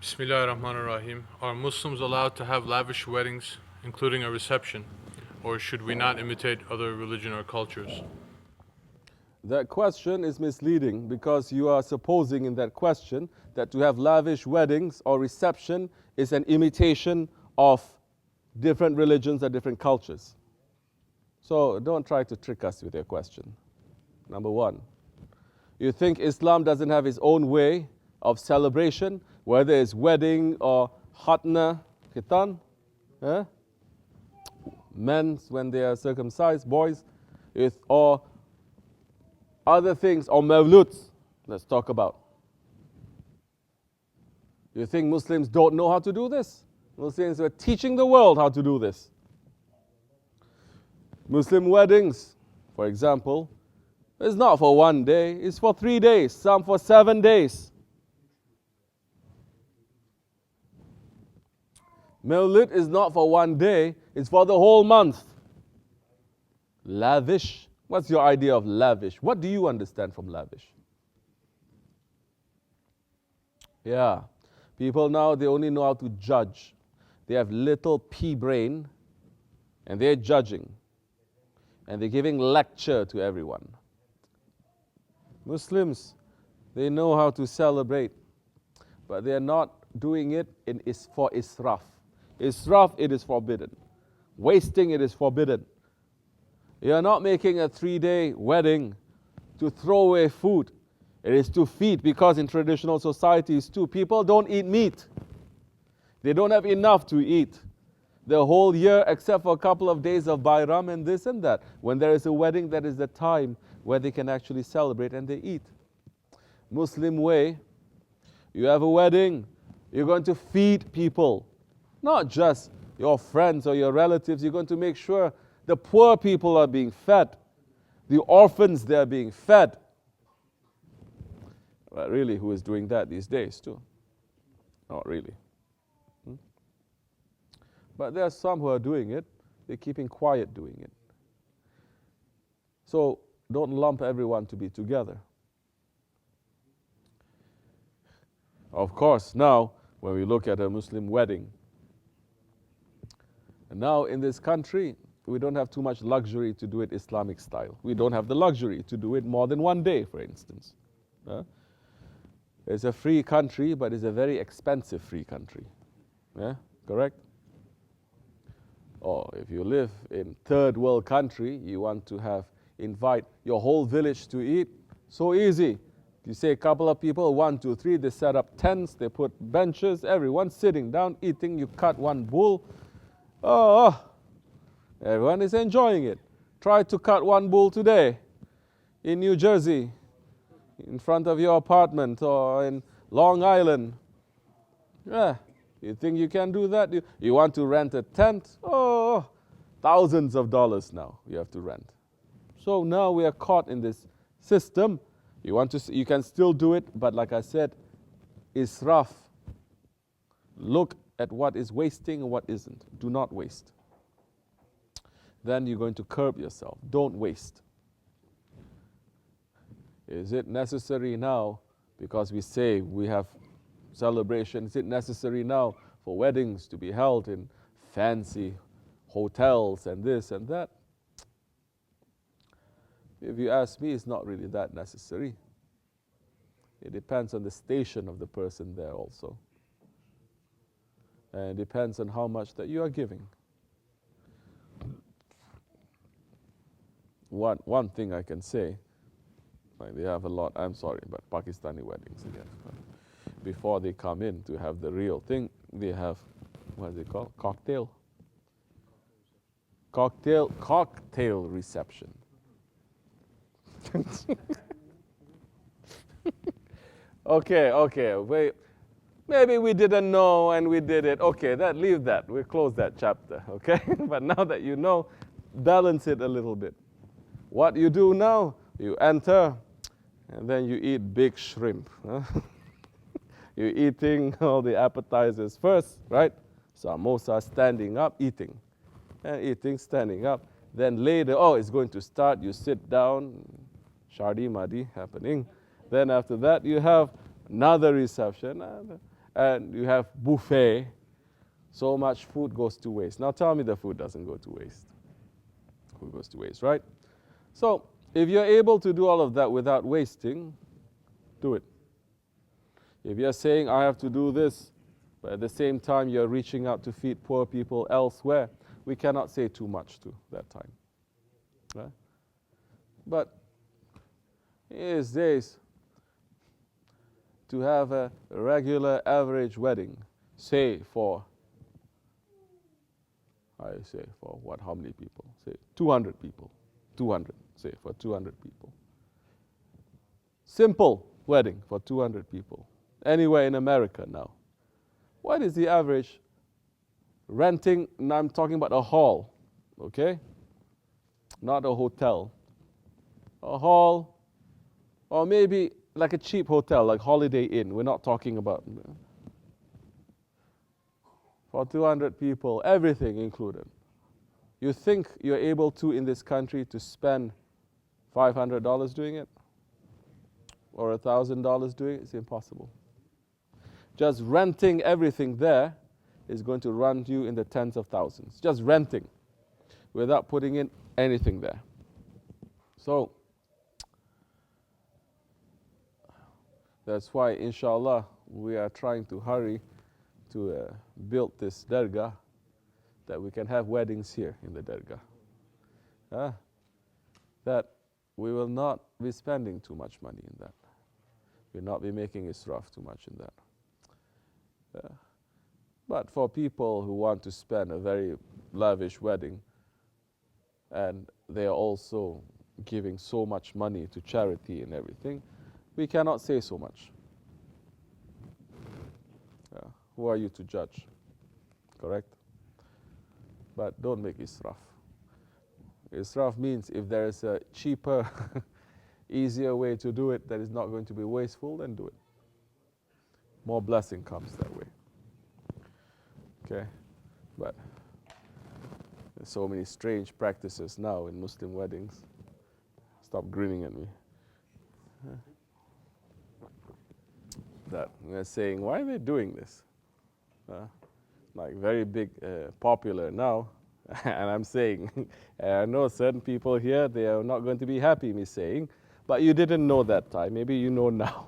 Bismillahirrahmanirrahim. Are Muslims allowed to have lavish weddings, including a reception, or should we not imitate other religion or cultures? That question is misleading because you are supposing in that question that to have lavish weddings or reception is an imitation of different religions or different cultures. So don't try to trick us with your question. Number one, you think Islam doesn't have its own way of celebration, whether it's wedding or khatna, khitan, eh? Men when they are circumcised, boys, or other things, or mawluds, let's talk about. You think Muslims don't know how to do this? Muslims were teaching the world how to do this. Muslim weddings, for example, it's not for one day, it's for 3 days, some for 7 days. Mawlid is not for one day, it's for the whole month. Lavish. What's your idea of lavish? What do you understand from lavish? Yeah. People now, they only know how to judge. They have little pea brain and they're judging. And they're giving lecture to everyone. Muslims, they know how to celebrate, but they are not doing it for israf. Israf, it is forbidden. Wasting, it is forbidden. You are not making a 3-day wedding to throw away food. It is to feed, because in traditional societies too, people don't eat meat. They don't have enough to eat the whole year except for a couple of days of Bayram and this and that. When there is a wedding, that is the time where they can actually celebrate and they eat. Muslim way, you have a wedding, you're going to feed people. Not just your friends or your relatives, you're going to make sure the poor people are being fed. The orphans, they are being fed. But really, who is doing that these days too? Not really. But there are some who are doing it. They're keeping quiet doing it. So don't lump everyone to be together. Of course, now, when we look at a Muslim wedding, and now in this country, we don't have too much luxury to do it Islamic style. We don't have the luxury to do it more than one day, for instance. It's a free country, but it's a very expensive free country. Yeah, correct? Or if you live in third world country, you want to invite your whole village to eat, so easy. You say a couple of people, 1, 2, 3, they set up tents, they put benches, everyone sitting down, eating, you cut one bull. Everyone is enjoying it. Try to cut one bull today in New Jersey, in front of your apartment, or in Long Island. Yeah, you think you can do that? You want to rent a tent? Thousands of dollars now you have to rent. So now we are caught in this system. You can still do it, but like I said, israf. Look at what is wasting and what isn't. Do not waste. Then you're going to curb yourself. Don't waste. Is it necessary now, because we say we have celebration, is it necessary now for weddings to be held in fancy hotels and this and that? If you ask me, it's not really that necessary. It depends on the station of the person there also. And it depends on how much that you are giving. One thing I can say, like they have a lot, I'm sorry, but Pakistani weddings again. Before they come in to have the real thing, they have, what is it called? Cocktail reception. Okay, wait. Maybe we didn't know and we did it. Okay, leave that. We'll close that chapter, okay? But now that you know, balance it a little bit. What you do now, you enter, and then you eat big shrimp. You're eating all the appetizers first, right? Samosa, standing up, eating. And eating, standing up. Then later, it's going to start, you sit down, shardi madi happening. Then after that, you have another reception. and you have buffet, so much food goes to waste. Now tell me the food doesn't go to waste. Food goes to waste, right? So if you're able to do all of that without wasting, do it. If you're saying, I have to do this, but at the same time you're reaching out to feed poor people elsewhere, we cannot say too much to that time. Right? But these days, to have a regular average wedding, say for, how many people? Say 200 people. 200, say for 200 people. Simple wedding for 200 people. Anywhere in America now. What is the average renting? Now I'm talking about a hall, okay? Not a hotel. A hall, or maybe like a cheap hotel, like Holiday Inn. We're not talking about. For 200 people, everything included. You think you're able to, in this country, to spend $500 doing it? Or $1,000 doing it? It's impossible. Just renting everything there is going to run you in the tens of thousands. Just renting, without putting in anything there. So, that's why, inshallah, we are trying to hurry to build this dergah, that we can have weddings here in the dergah. That we will not be spending too much money in that. We'll not be making israf too much in that. But for people who want to spend a very lavish wedding, and they are also giving so much money to charity and everything, we cannot say so much. Who are you to judge? Correct? But don't make israf. Israf means if there is a cheaper, easier way to do it that is not going to be wasteful, then do it. More blessing comes that way. Okay? But there's so many strange practices now in Muslim weddings. Stop grinning at me. That we're saying, why are they doing this? Like very big, popular now. And I'm saying, I know certain people here, they are not going to be happy me saying, but you didn't know that time. Maybe you know now.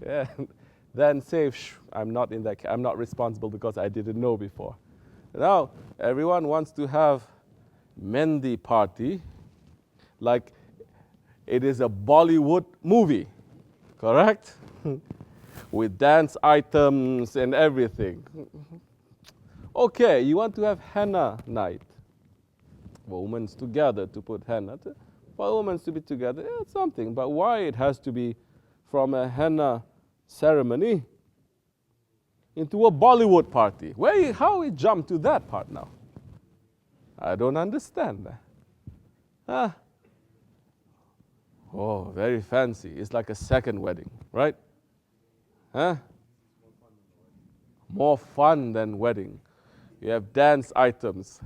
Yeah. Then say, I'm not in that. I'm not responsible because I didn't know before. Now everyone wants to have Mendi party, like it is a Bollywood movie, correct? With dance items and everything. Okay, you want to have henna night. For women together to put henna. For women to be together, it's something. But why it has to be from a henna ceremony into a Bollywood party? How we jump to that part now? I don't understand that. Oh, very fancy. It's like a second wedding, right? More fun than wedding. You have dance items.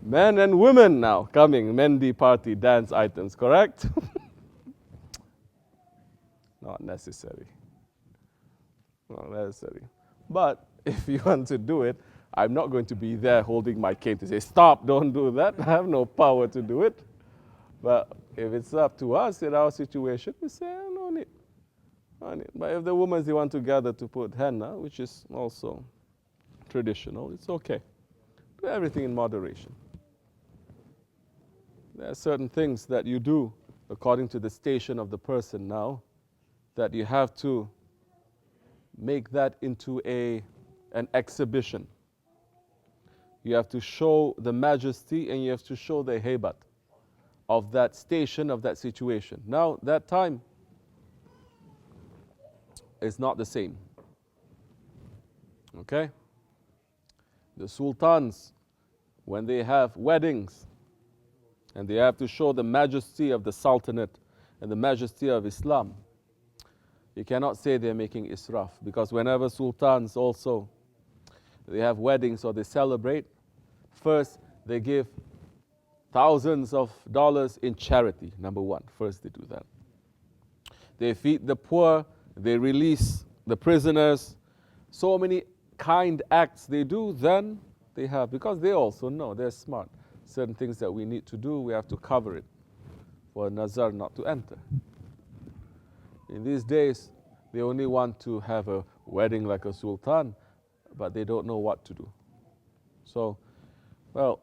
Men and women now coming, Mendi party dance items, correct? Not necessary. Not necessary. But if you want to do it, I'm not going to be there holding my cane to say, stop, don't do that. I have no power to do it. But if it's up to us in our situation, we say, no need. No need. But if the women, they want to gather to put henna, which is also traditional, it's okay. Do everything in moderation. There are certain things that you do according to the station of the person now, that you have to make that into an exhibition. You have to show the majesty and you have to show the hebat of that station, of that situation. Now, that time is not the same. Okay? The sultans, when they have weddings, and they have to show the majesty of the sultanate and the majesty of Islam, you cannot say they're making israf, because whenever sultans also, they have weddings or they celebrate, first they give thousands of dollars in charity, number one. First they do that. they feed the poor, they release the prisoners. So many kind acts they do, then they have, because they also know, they're smart. Certain things that we need to do, we have to cover it for a nazar not to enter. In these days, they only want to have a wedding like a sultan, but they don't know what to do. So, well,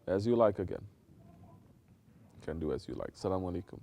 as you like again. You can do as you like. Assalamu alaikum.